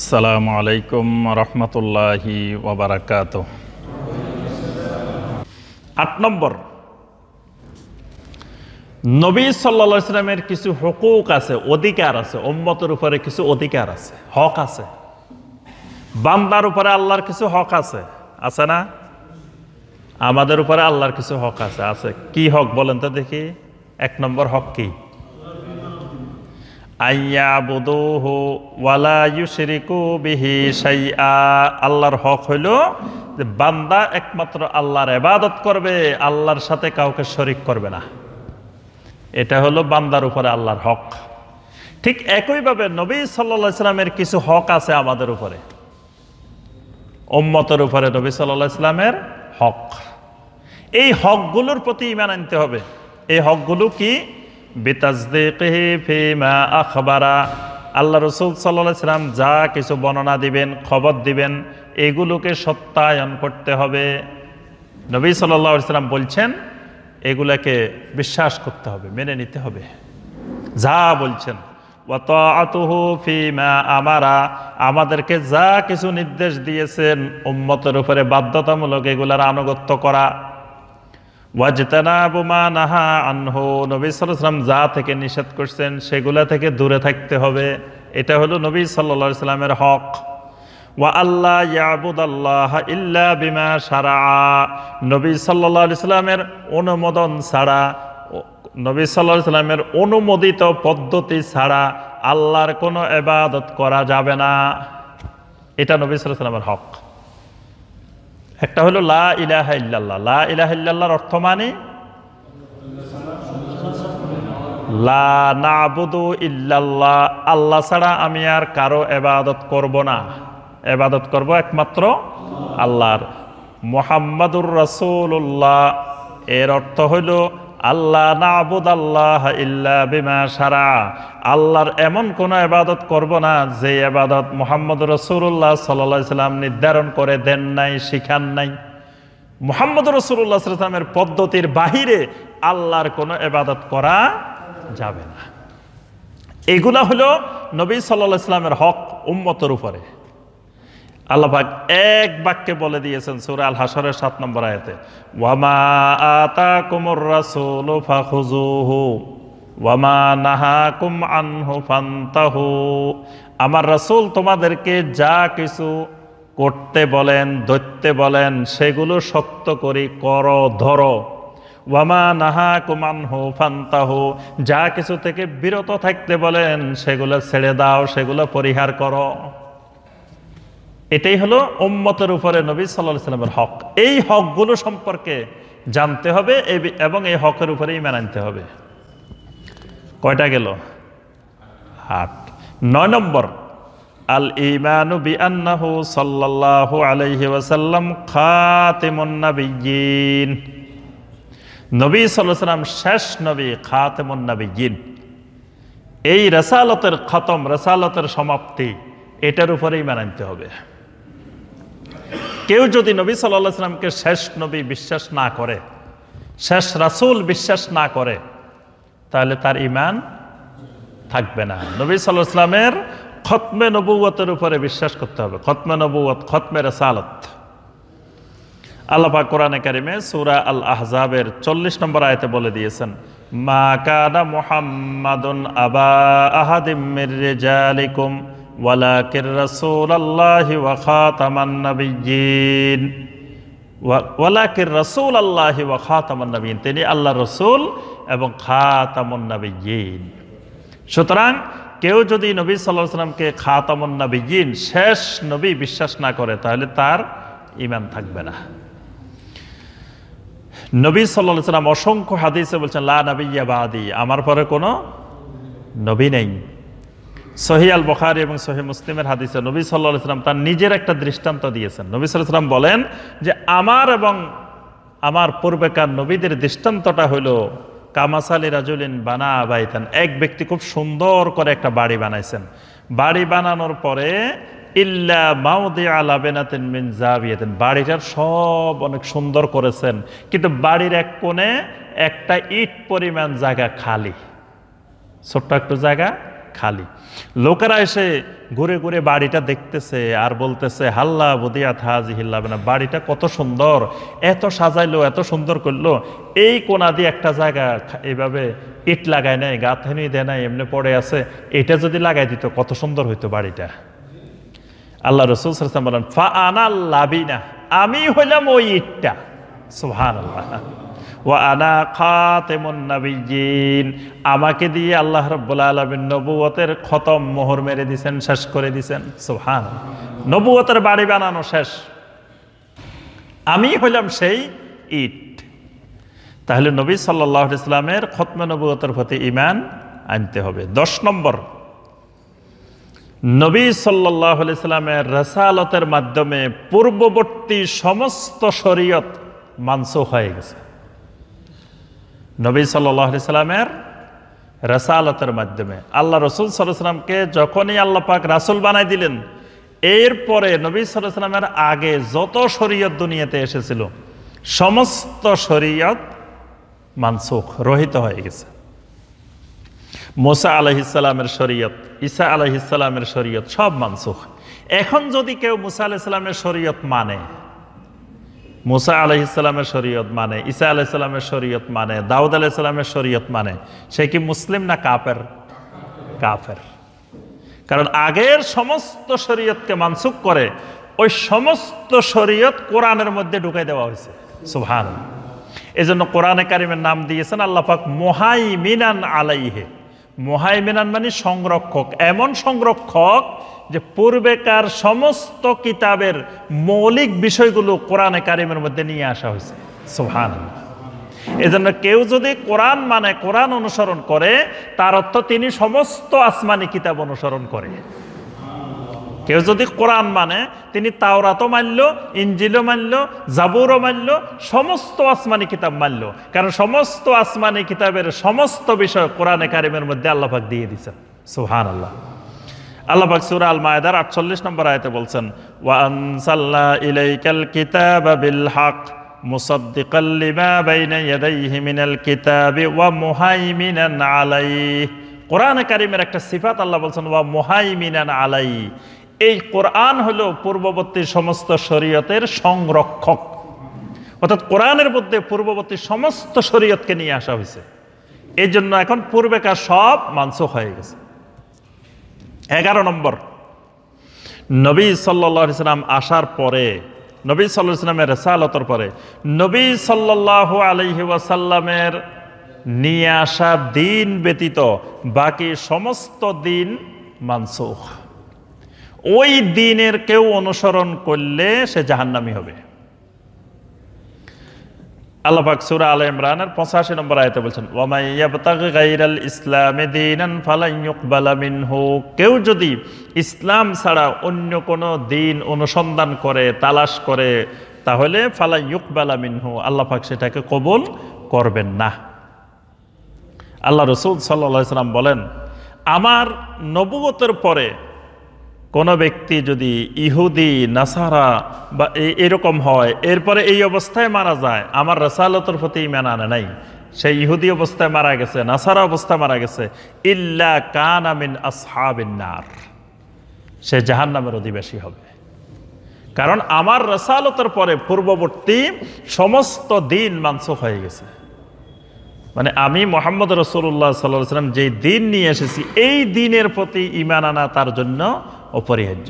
আসসালামু আলাইকুম রহমতুল্লাহি ওয়াবারাকাতুহু। ৮ নম্বর, নবী সাল্লাল্লাহু আলাইহি সাল্লামের কিছু হুকুক আছে, অধিকার আছে, উম্মতের উপরে কিছু অধিকার আছে, হক আছে। বান্দার উপরে আল্লাহর কিছু হক আছে, আছে না? আমাদের উপরে আল্লাহর কিছু হক আছে, আছে। কি হক বলেন তো দেখি? ১ নম্বর হক কি? আইয়াবুদুহু ওয়ালা ইউশরিকু বিহি শাইআ। আল্লাহর হক হইল যে বান্দা একমাত্র আল্লাহর ইবাদত করবে, আল্লাহর সাথে কাউকে শরীক করবে না। এটা হলো বান্দার উপরে আল্লাহর হক। ঠিক একইভাবে নবী সাল্লাল্লাহু আলাইহি সাল্লামের কিছু হক আছে আমাদের উপরে, উম্মতের উপরে নবী সাল্লাল্লাহু আলাইহি সাল্লামের হক। এই হকগুলোর প্রতি ঈমান আনতে হবে। এই হকগুলো কি? বিতাসদীকিহি ফিমা আখবারা। আল্লাহ রাসূল সাল্লাল্লাহু আলাইহি সাল্লাম যা কিছু বর্ণনা দিবেন, খবর দিবেন, এগুলোকে সত্যায়ন করতে হবে। নবী সাল্লাল্লাহু আলাইহি সাল্লাম বলছেন, এগুলাকে বিশ্বাস করতে হবে, মেনে নিতে হবে যা বলছেন। ওয়া তাআতুহু ফিমা আমারা, আমাদেরকে যা কিছু নির্দেশ দিয়েছেন উম্মতের উপরে বাধ্যতামূলক এগুলার আনুগত্য করা। ওয়াজতানাবু মা নাহা আনহু, নবী সাল্লাল্লাহু আলাইহি সাল্লাম যা থেকে নিষেধ করছেন সেগুলা থেকে দূরে থাকতে হবে। এটা হলো নবী সাল্লাল্লাহু আলাইহি সাল্লামের হক। ওয়া আল্লা ইয়াবুদাল্লাহ ইল্লা বিমা শারাআ, নবী সাল্লাল্লাহু আলাইহি সাল্লামের অনুমোদন ছাড়া, নবী সাল্লাল্লাহু আলাইহি সাল্লামের অনুমোদিত পদ্ধতি ছাড়া আল্লাহর কোনো ইবাদত করা যাবে না। এটা নবী সাল্লাল্লাহু আলাইহি সাল্লামের হক। একটা হলো লা ইলাহা ইল্লাল্লাহ। লা ইলাহা ইল্লাল্লাহর অর্থ মানে লা নাবুদু ইল্লাল্লাহ, আল্লাহ ছাড়া আমি আর কারো ইবাদত করব না, ইবাদত করব একমাত্র আল্লাহর। মুহাম্মাদুর রাসূলুল্লাহ, এর অর্থ হইল আল্লাহ নাবুদাল্লাহ ইল্লা বিমা শারা, আল্লাহর এমন কোনো ইবাদত করব না যে ইবাদত মুহাম্মদ রাসূলুল্লাহ সাল্লাল্লাহু আলাইহি সাল্লাম নির্ধারণ করে দেন নাই, শিখান নাই। মুহাম্মদ রাসূলুল্লাহ সাল্লাল্লাহু আলাইহি সাল্লামের পদ্ধতির বাহিরে আল্লাহর কোনো ইবাদত করা যাবে না। এগুলা হলো নবী সাল্লাল্লাহু আলাইহি সাল্লামের হক উম্মতের উপরে। আল্লাহ পাক এক বাক্যে বলে দিয়েছেন সূরা আল হাশরের ৭ নম্বর আয়াতে, ওয়ামা আতাকুমুর রাসূলু ফাখুযুহু ওয়ামা নাহাকুম আনহু ফান্তাহু। আমার রাসূল তোমাদেরকে যা কিছু করতে বলেন, ধরতে বলেন, সেগুলো সত্য করে করো, ধরো। ওয়ামা নাহাকুম আনহু ফান্তাহু, যা কিছু থেকে বিরত থাকতে বলেন সেগুলো ছেড়ে দাও, সেগুলো পরিহার করো। এটাই হলো উম্মতের উপরে নবী সাল্লাল্লাহু আলাইহি সাল্লামের হক। এই হকগুলো সম্পর্কে জানতে হবে এবং এই হকের উপরে ঈমান আনতে হবে। কয়টা গেল? ৮। ৯ নম্বর, আল ঈমানু বিআন্নাহু সাল্লাল্লাহু আলাইহি ওয়াসাল্লাম খাতিমুন নাবিয়্যিন। নবী সাল্লাল্লাহু আলাইহি সাল্লাম শেষ নবী, খাতিমুন নাবিয়্যিন। এই রাসালাতের খতম, রাসালাতের সমাপ্তি, এটার উপরে ঈমান আনতে হবে। কেউ যদি নবী সাল্লাল্লাহু আলাইহি সাল্লামকে শেষ নবী বিশ্বাস না করে, শেষ রাসূল বিশ্বাস না করে, তাহলে তার ঈমান থাকবে না। নবী সাল্লাল্লাহু আলাইহি সাল্লামের খতমে নবুয়তের উপরে বিশ্বাস করতে হবে। খতমে নবুয়ত, খতমে রাসালাত। আল্লাহ পাক কোরআনে কারিমে সূরা আল আহজাবের ৪০ নম্বর আয়াতে বলে দিয়েছেন, মা কানা মুহাম্মাদুন আবা আহাদিম মির রিজালিকুম ওয়ালাকির রাসূলুল্লাহি ওয়া খাতামান নাবিয়্যিন। ওয়ালাকির রাসূলুল্লাহি ওয়া খাতামান নাবিয়্যিন, তিনি আল্লাহর রাসূল এবং খাতামুন নাবিয়্যিন। সুতরাং কেউ যদি নবী সাল্লাল্লাহু আলাইহি সাল্লামকে খাতামুন নাবিয়্যিন, শেষ নবী বিশ্বাস না করে, তাহলে তার ঈমান থাকবে না। নবী সাল্লাল্লাহু আলাইহি সাল্লাম অসংখ্য হাদিসে বলছেন, লা নাবিয়্যা বাদি, আমার পরে কোনো নবী নেই। সহিহ আল বুখারী এবং সহিহ মুসলিমের হাদিসে নবী সাল্লাল্লাহু আলাইহি সাল্লাম তার নিজের একটা দৃষ্টান্ত দিয়েছেন। নবী সাল্লাল্লাহু আলাইহি সাল্লাম বলেন যে আমার এবং আমার পূর্বেকার নবীদের দৃষ্টান্তটা হলো কামাসালি রাজুলিন বানা বাইতান, এক ব্যক্তি খুব সুন্দর করে একটা বাড়ি বানাইছেন। বাড়ি বানানোর পরে ইল্লা মাউদিআ লাবানাতিন মিন জাবিয়াতিন, বাড়িটার সব অনেক সুন্দর করেছেন, কিন্তু বাড়ির এক কোণে একটা ইট পরিমাণ জায়গা খালি, ছোট্ট একটু জায়গা খালি। লোকেরা এসে ঘুরে ঘুরে বাড়িটা দেখতেছে আর বলতেছে হাল্লা বদিয়া থাজি হিল্লাবে না, বাড়িটা কত সুন্দর, এত সাজাইলো, এত সুন্দর করলো, এই কোনা দিয়ে একটা জায়গা এইভাবে ইট লাগায় নাই, গাঁথনি দেয় নাই, এমনি পড়ে আছে, এটা যদি লাগাই দিত কত সুন্দর হইতো বাড়িটা। আল্লাহ রাসূল সাল্লাল্লাহু আলাইহি ওয়াসাল্লাম বলেন ফা আনা লাবিনা, আমি হইলাম ওই ইটটা। সুবহানাল্লাহ। ওয়া আনা খাতেমুন নাবিয়্যিন, আমাকে দিয়ে আল্লাহ রাব্বুল আলামিন নবুয়তের খতম মোহর মেরে দিয়েছেন, শেষ করে দিয়েছেন। সুবহানাল্লাহ। নবুয়তের বাড়ি বানানো শেষ, আমি হইলাম সেই ইট। তাহলে নবী সাল্লাল্লাহু আলাইহি ওয়াসাল্লামের খতমে নবুয়তের প্রতি ঈমান আনতে হবে। 10 নম্বর, নবী সাল্লাল্লাহু আলাইহি ওয়াসাল্লামের রাসালাতের মাধ্যমে পূর্ববর্তী সমস্ত শরীয়ত মানসুখ হয়ে গেছে। নবী সাল্লাল্লাহু আলাইহি ওয়াসাল্লামের রাসালাতের মাধ্যমে আল্লাহ রাসূল সাল্লাল্লাহু আলাইহি ওয়াসাল্লামকে যখনই আল্লাহ পাক রাসূল বানাই দিলেন, এরপরে নবী সাল্লাল্লাহু আলাইহি ওয়াসাল্লামের আগে যত শরীয়ত দুনিয়াতে এসেছিল সমস্ত শরীয়ত মানসুখ, রহিত হয়ে গেছে। মুসা আলাইহিস সালামের শরীয়ত, ঈসা আলাইহিস সালামের শরীয়ত সব মানসুখ। এখন যদি কেউ মুসা আলাইহিস সালামের শরীয়ত মানে, মুসা আলাইহিস সালামের শরীয়ত মানে, ঈসা আলাইহিস সালামের শরীয়ত মানে, দাউদ আলাইহিস সালামের শরীয়ত মানে, সে কি মুসলিম না কাফের? কাফের। কারণ আগের সমস্ত শরীয়তকে মানসুখ করে ওই সমস্ত শরীয়ত কোরআনের মধ্যে ঢুকাই দেওয়া হয়েছে। সুবহানাল্লাহ। এজন্য কোরআনে কারিমের নাম দিয়েছেন আল্লাহ পাক মুহাইমিনান আলাইহি। মুহাইমিনান মানে সংরক্ষক, এমন সংরক্ষক যে পূর্বেকার সমস্ত কিতাবের মৌলিক বিষয়গুলো কোরআনে কারিমের মধ্যে নিয়ে আসা হয়েছে। সুবহানাল্লাহ। এজন্য কেউ যদি কোরআন মানে, কোরআন অনুসরণ করে, তার অর্থ তিনি সমস্ত আসমানি কিতাব অনুসরণ করে। কেউ যদি কোরআন মানে তিনি তাওরাতও মানল, ইনজিলও মানল, জাবুরও মানল, সমস্ত আসমানি কিতাব মানল। কারণ সমস্ত আসমানি কিতাবের সমস্ত বিষয় কোরআনে কারিমের মধ্যে আল্লাহ পাক দিয়ে দিয়েছেন। সুবহানাল্লাহ। আল্লাহ পাক সূরা আল মায়েদার 48 নম্বর আয়াতে বলছেন ওয়া আনসালনা ইলাইকাল কিতাবা বিল হক মুসাদ্দিকাল লিমা বাইনা ইয়াদাইহি মিনাল কিতাবি ওয়া মুহাইমিনান আলাইহি। কোরআনে কারিমের একটা সিফাত আল্লাহ বলছেন ওয়া মুহাইমিনান আলাইহি। এই কোরআন হলো পূর্ববর্তী সমস্ত শরীয়তের সংরক্ষক, অর্থাৎ কোরআনের মধ্যে পূর্ববর্তী সমস্ত শরীয়তকে নিয়ে আসা হয়েছে। এই জন্য এখন পূর্বেকার সব মানসুখ হয়ে গেছে। 11 নম্বর, নবী সাল্লাল্লাহু আলাইহি সাল্লাম আসার পরে, নবী সাল্লাল্লাহু আলাইহি সাল্লামের রিসালাতের পরে নবী সাল্লাল্লাহু আলাইহি ওয়াসাল্লামের নিয়ে আসা দিন ব্যতীত বাকি সমস্ত দিন মানসুখ। ওই দিনের কেউ অনুসরণ করলে সে জাহান্নামী হবে। আল্লাহ পাক সূরা আলে ইমরানের 85 নম্বর আয়াতে বলছেন ওয়া মান ইয়াবতাগি গায়রাল ইসলামি দীনান ফালান ইউকবালা মিনহু। কেউ যদি ইসলাম ছাড়া অন্য কোনো দিন অনুসন্ধান করে, তালাশ করে, তাহলে ফালান ইউকবালা মিনহু, আল্লাহ পাক সেটাকে কবুল করবেন না। আল্লাহ রাসূল সাল্লাল্লাহু আলাইহি সাল্লাম বলেন, আমার নবুয়তের পরে কোনো ব্যক্তি যদি ইহুদি, নাসারা বা এরকম হয়, এরপরে এই অবস্থায় মারা যায়, আমার রাসালাতের প্রতি ঈমান আনে নাই, সেই ইহুদি অবস্থায় মারা গেছে, নাসারা অবস্থায় মারা গেছে, ইল্লা কানা মিন আসহাবিন নার, সে জাহান্নামের অধিবাসী হবে। কারণ আমার রাসালাতের পরে পূর্ববর্তী সমস্ত দিন মানসুখ হয়ে গেছে। মানে আমি মুহাম্মদ রাসূলুল্লাহ সাল্লাল্লাহু আলাইহি ওয়াসাল্লাম যে দিন নিয়ে এসেছি, এই দিনের প্রতি ঈমান আনা তার জন্য অপরিহার্য।